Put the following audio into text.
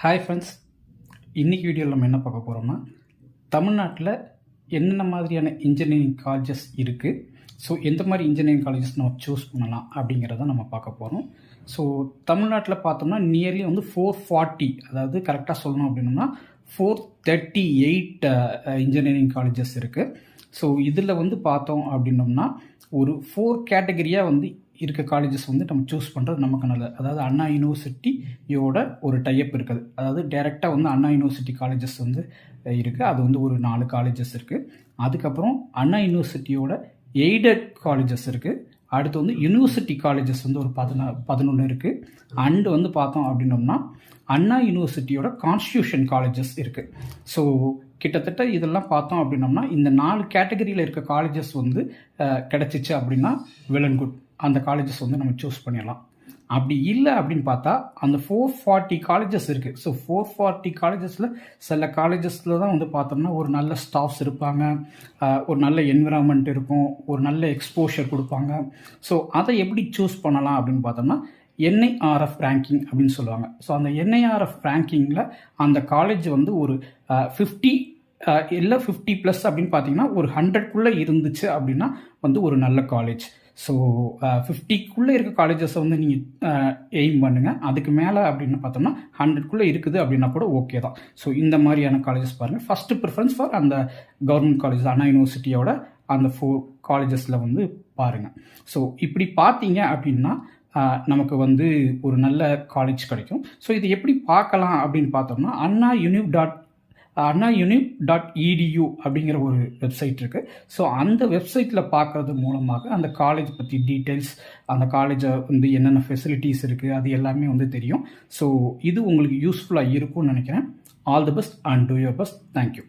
Hi friends, இன்றைக்கி வீடியோவில் நம்ம என்ன பார்க்க போகிறோம்னா, தமிழ்நாட்டில் என்னென்ன மாதிரியான இன்ஜினியரிங் காலேஜஸ் இருக்குது, ஸோ எந்த மாதிரி இன்ஜினியரிங் காலேஜஸ் நம்ம சூஸ் பண்ணலாம் அப்படிங்கிறத நம்ம பார்க்க போகிறோம். ஸோ தமிழ்நாட்டில் பார்த்தோம்னா நியர்லி வந்து 440, அதாவது கரெக்டாக சொல்லணும் அப்படின்னோம்னா 438 இன்ஜினியரிங் காலேஜஸ் இருக்குது. ஸோ இதில் வந்து பார்த்தோம் அப்படின்னோம்னா ஒரு 4 கேட்டகரியாக வந்து இருக்க காலேஜஸ் வந்து நம்ம சூஸ் பண்ணுறது நமக்கு நல்லது. அதாவது அண்ணா யூனிவர்சிட்டியோட ஒரு டைப் இருக்குது. அதாவது டைரெக்டாக வந்து அண்ணா யூனிவர்சிட்டி காலேஜஸ் வந்து இருக்குது. அது வந்து ஒரு 4 காலேஜஸ் இருக்குது. அதுக்கப்புறம் அண்ணா யூனிவர்சிட்டியோட எய்டட் காலேஜஸ் இருக்குது. அடுத்து வந்து யூனிவர்சிட்டி காலேஜஸ் வந்து ஒரு 11 இருக்குது. அண்டு வந்து பார்த்தோம் அப்படின்னோம்னா அண்ணா யூனிவர்சிட்டியோட கான்ஸ்டியூஷன் காலேஜஸ் இருக்குது. ஸோ கிட்டத்தட்ட இதெல்லாம் பார்த்தோம் அப்படின்னோம்னா இந்த 4 கேட்டகரியில் இருக்க காலேஜஸ் வந்து கிடச்சிச்சு அப்படின்னா வெல் அண்ட் குட், அந்த காலேஜஸ் வந்து நம்ம சூஸ் பண்ணிடலாம். அப்படி இல்லை அப்படின்னு பார்த்தா அந்த 440 காலேஜஸ் இருக்குது. ஸோ 440 காலேஜஸில் சில காலேஜஸில் தான் வந்து பார்த்தோம்னா ஒரு நல்ல ஸ்டாஃப்ஸ் இருப்பாங்க, ஒரு நல்ல என்விரான்மெண்ட் இருக்கும், ஒரு நல்ல எக்ஸ்போஷர் கொடுப்பாங்க. ஸோ அதை எப்படி சூஸ் பண்ணலாம் அப்படின்னு பார்த்தோம்னா NIRF ரேங்கிங் அப்படின்னு சொல்லுவாங்க. ஸோ அந்த NIRF ரேங்கிங்கில் அந்த காலேஜ் வந்து ஒரு 50 இல்லை 50+ அப்படின்னு பார்த்தீங்கன்னா ஒரு 100க்குள்ளே இருந்துச்சு அப்படின்னா வந்து ஒரு நல்ல காலேஜ். ஸோ 50க்குள்ளே இருக்க காலேஜஸை வந்து நீங்கள் எய்ம் பண்ணுங்கள். அதுக்கு மேலே அப்படின்னு பார்த்தோம்னா 100க்குள்ளே இருக்குது அப்படின்னா கூட ஓகே தான். ஸோ இந்த மாதிரியான காலேஜஸ் பாருங்கள். ஃபஸ்ட்டு ப்ரிஃபரன்ஸ் ஃபார் அந்த கவர்மெண்ட் காலேஜ் அண்ணா யூனிவர்சிட்டியோட அந்த 4 காலேஜஸில் வந்து பாருங்கள். ஸோ இப்படி பார்த்தீங்க அப்படின்னா நமக்கு வந்து ஒரு நல்ல காலேஜ் கிடைக்கும். ஸோ இது எப்படி பார்க்கலாம் அப்படின்னு பார்த்தோம்னா annauniv.edu அப்படிங்கிற ஒரு வெப்சைட் இருக்குது. ஸோ அந்த வெப்சைட்டில் பார்க்குறது மூலமாக அந்த காலேஜ் பற்றி டீட்டெயில்ஸ், அந்த காலேஜை வந்து என்னென்ன ஃபெசிலிட்டிஸ் இருக்குது அது எல்லாமே வந்து தெரியும். ஸோ இது உங்களுக்கு யூஸ்ஃபுல்லாக இருக்கும்னு நினைக்கிறேன். All the best and two your best. Thank you.